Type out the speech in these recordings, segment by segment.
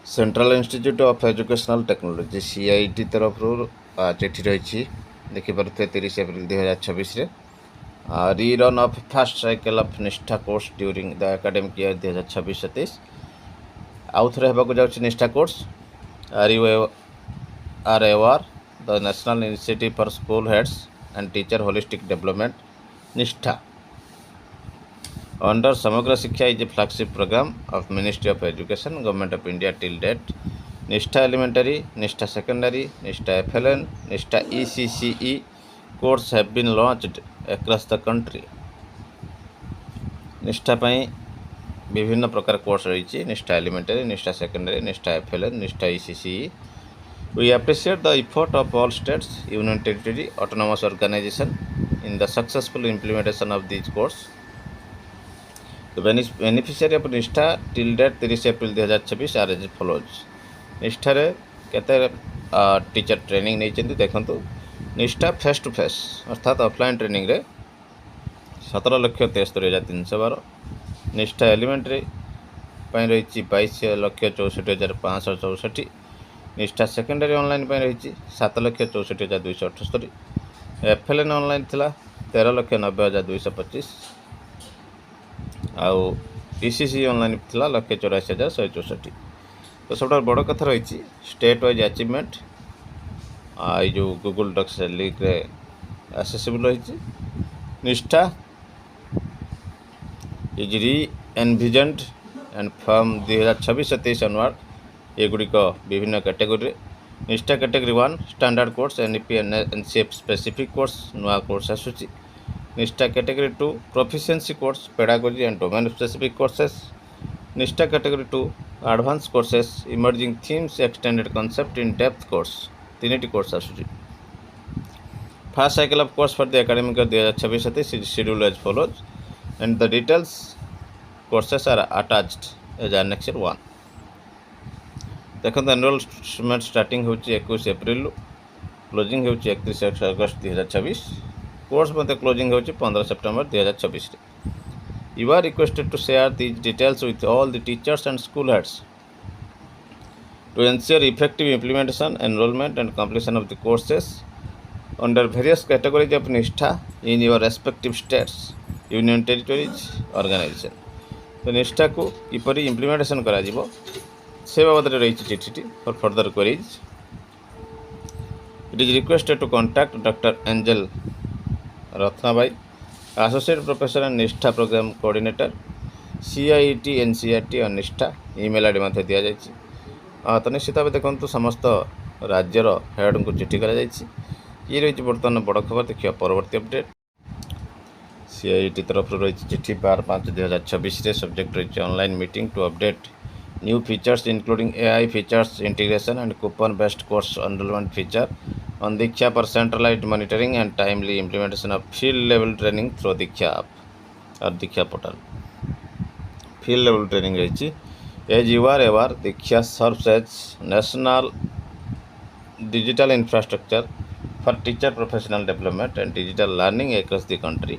Central institute of educational technology CIT तरफ चिठी रही देखिपे 30 April 2026 rerun of first cycle of NISHTHA course during the academic year 2026-27 आउ थे होगा जाऊँ NISHTHA course are ever the national initiative for school heads and teacher holistic development NISHTHA Under Samagra Shiksha is a flagship program of Ministry of Education, Government of India till date. Nishtha Elementary, Nishtha Secondary, Nishtha FLN, Nishtha ECCE courses have been launched across the country. निष्ठा ପାଇଁ ବିଭିନ୍ନ ପ୍ରକାର course ରହିଛି ନିଷ୍ଠା elementary ନିଷ୍ଠା secondary ନିଷ୍ଠା FLN ନିଷ୍ଠା ECCE. We appreciate the effort of all states, union territory, autonomous organization in the successful implementation of these courses. The beneficiary of निष्ठा till date 30 April 2026 are as follows निष्ठार केते teacher training नहीं देखु NISHTHA face to face अर्थात offline training रे 17,73,312 निष्ठा elementary रही 22,64,564 निष्ठा सेकेंडरी ऑनलाइन रही 7,64,278 FLN ऑनलाइन थिला 13,90,225 आउ ECCE ऑनलाइन थिला 1,84,164 तो सब बड़ कथा रही स्टेट वाइज अचीवमेंट आई जो गूगल डॉक्स लिंक रे एक्सेसिबल रही निष्ठा इज री एनविजन्ड एंड फ्रॉम 2026-27 ऑनवर्ड ये गुड़िक विभिन्न category NISHTHA category 1 standard course NEP NCF specific course नुआ कोर्स आसूची NISHTHA category 2 proficiency course pedagogy and domain specific courses NISHTHA category 2 advance courses emerging themes extended concept in depth course 3टी course आसूची first cycle of course for the academic 2026-27 is scheduled as follows and the details courses are attached as annexure 1 देखो enrolment starting होची 21 April closing होची 31 अगस्त 2026 course मते closing होची 15 September 2026 You are requested to share these details with all the teachers and school heads to ensure effective implementation, enrollment and completion of the courses under various categories of Nishtha in your respective states, union territories, organization. तो निष्ठा को किपरि implementation करा जिवो से बाबद रही चिठी for further queries it is requested to contact doctor Angel Ratnabai associate professor and Nishtha programme coordinator CIET NCERT और निष्ठा ईमेल आईडी मध्य दि जाए तो निश्चित भाव देखो समस्त राज्यर हेड को चिठी कर ये रही बर्तमान बड़ खबर देखिए परवर्ती अपडेट CIET तरफ रही चिठी 12/5/2026 सब्जेक्ट रही online meeting to update new features including AI features integration and coupon based course enrolment feature on Diksha for centralized monitoring and timely implementation of field level training through Diksha app or Diksha portal. Field level training रही as you are aware Diksha serves as national digital infrastructure for teacher professional development and digital learning across the country.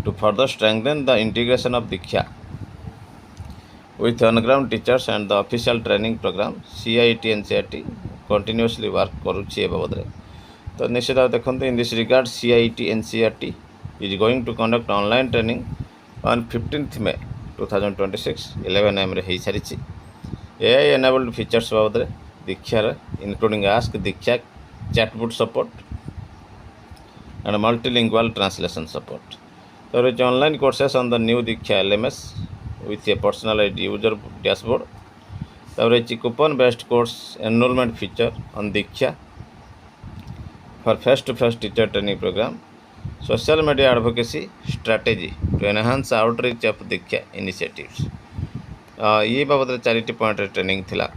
To further strengthen the integration of Diksha with on-ground teachers and the official training program, CIET NCERT continuously work करुच्ची ए बाबद तो निश्चित भाव देखो in this regard CIET NCERT is going to conduct online training on 15th May 2026 11 AM रे सारी AI enabled features बाबद दीक्षार including Ask Diksha chatbot support and multilingual translation support. So there is online courses on the new Diksha LMS with a personalized user dashboard. There is a coupon based course enrollment feature on Diksha for face-to-face teacher training program, social media advocacy strategy to enhance outreach of Diksha initiatives. ये बाबद 4टी point training थिला.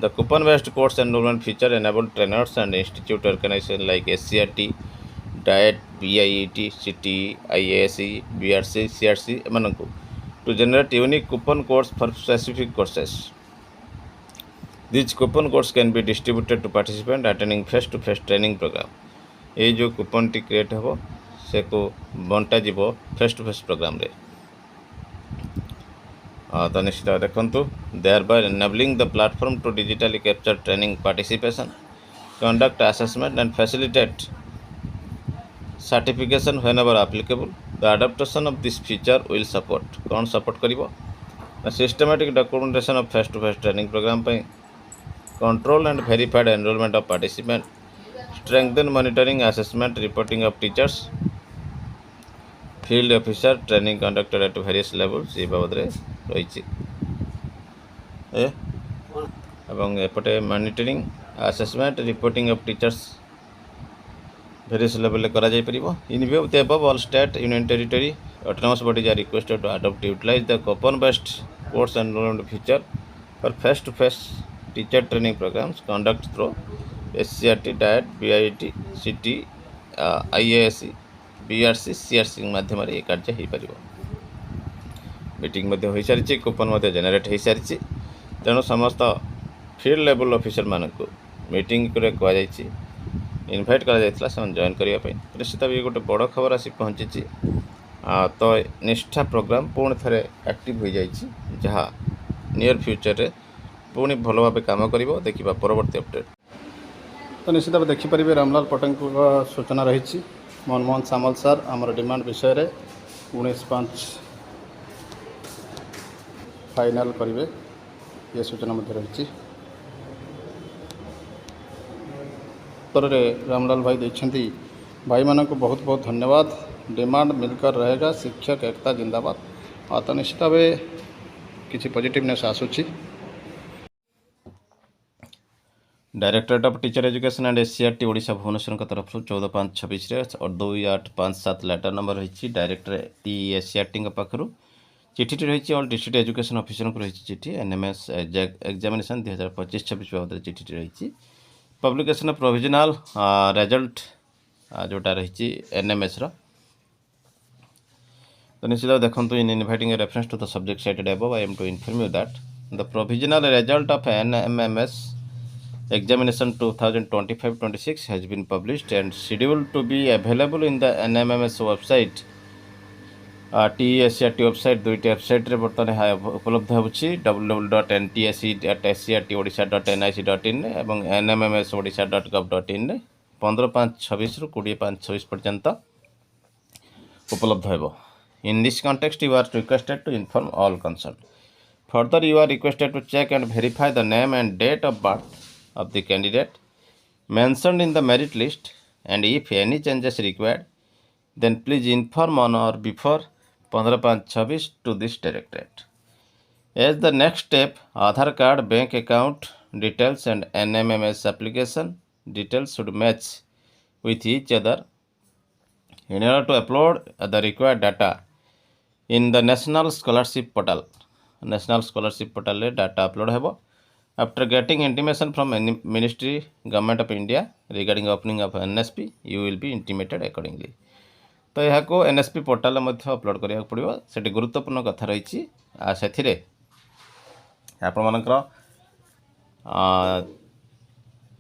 The coupon based course enrollment feature enabled trainers and institute organizations like SCRT, DIET, BIET, CTE, IASE, BRC, CRC एमनकु to generate unique coupon codes for specific courses. These coupon codes can be distributed to participants attending face-to-face training program. ये जो coupon T create हो से को बंटा जीव face to face programme रे तो निश्चित देखु there by enabling the platform to digitally capture training participation conduct assessment and facilitate certification whenever applicable. The adaptation of this feature will support कौन support करिवो the systematic documentation of face to face training program ପାଇଁ control and verified enrollment of participant, strengthen monitoring assessment reporting of teachers, field officer training conducted at various levels ଏ ବାବଦରେ ରହିଛି ଏବଂ ଏପଟେ monitoring assessment reporting of teachers various level करा जाय परिबो in view of the above all state union territory autonomous bodies are requested to adopt utilize the coupon based course enrollment feature for face to face teacher training programs conduct through SCRT DAT BIT CT IASC BRC CRC माध्यम रे कार्य हे परिबो meeting मध्ये होई सारिछि coupon मध्ये generate होई सारिछि तेणु समस्त field level officer मानक मीटिंग करे कह जायछि इनभाइट करा जायतला से जॉइन करिया पे निश्चित भी गोटे बड़ खबर आसी पहुँची तो निष्ठा प्रोग्राम पुणी थे एक्टिव हो जाइछि जहाँ नियर फ्यूचर रे पुणी भल भाव काम करिवो देखिबा परवर्ती अपडेट तो निश्चित भाव देखिपारे रामलाल पटंक सूचना रही मनमोहन सामल सर आमर डिमांड विषय रे 19/5 फाइनल करेंगे ये सूचना मध्य रही उत्तर में रामलाल भाई देखते भाई मान को बहुत बहुत धन्यवाद डिमांड मिलकर रहेगा शिक्षक एकता जिंदाबाद तो निश्चित भाव किसी पॉजिटिवनेस आसूची directorate of teacher education and SCRT Odisha Bhubaneswar तरफ 14/5/26 और 2857 लेटर नंबर रही डायरेक्टर SCRT पाखु चिठी रही ऑल डिस्ट्रिक्ट एजुकेशन ऑफिसर को रही चिठी NMS एग्जामिनेशन 2025-26 बाबद चिठी रही पब्लिकेशन प्रोविजनल रिजल्ट जोटा रही NMS रो तो निश्चित देखो in inviting reference to the subject cited above I am to inform you that the provisional result of NMS examination 2025-26 has been published and scheduled to be available in the NMS website TESCRT website दुईटी website रे बर्तमान उपलब्ध होछि www.ntse.scrtodisha.nic.in एवं nmmsodisha.gov.in 15/5/26 रु 20/5/26 पर्यंत उपलब्ध हेबो in this context you are requested to inform all concern further you are requested to check and verify the name and date of birth of the candidate mentioned in the merit list, and if any changes required then please inform on or before 15/5/26 to this directorate. As the next step, Aadhaar card, bank account details and NMMS application details should match with each other in order to upload the required data in the National Scholarship Portal. National Scholarship Portal le data upload hebo. After getting intimation from Ministry Government of India regarding opening of NSP, you will be intimated accordingly. तो यहाँ को NSP portal मध्य upload करिया पड़िबो सेठी गुरुत्वपूर्ण कथा रही से आपण मानकर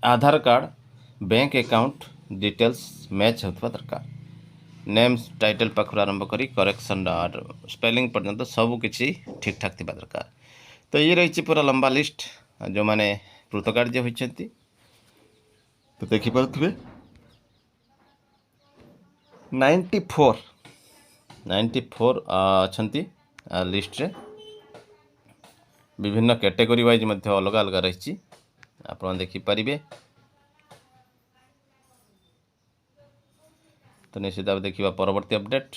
Aadhaar card bank account details match होता दरकार नेम्स टाइटल पाखर आरंभ करी करेक्शन स्पेलिंग पर्यंत सब किसी ठीक ठाक थी दरकार तो ये रही पूरा लंबा लिस्ट जो माने कृतकार्य होती तो देखिपे 94 अच्छी लिस्ट रे विभिन्न कैटेगरी वाइज मध्य अलग अलग रही आप देखिपारे तो निश्चित भाव देखा परवर्ती अपडेट।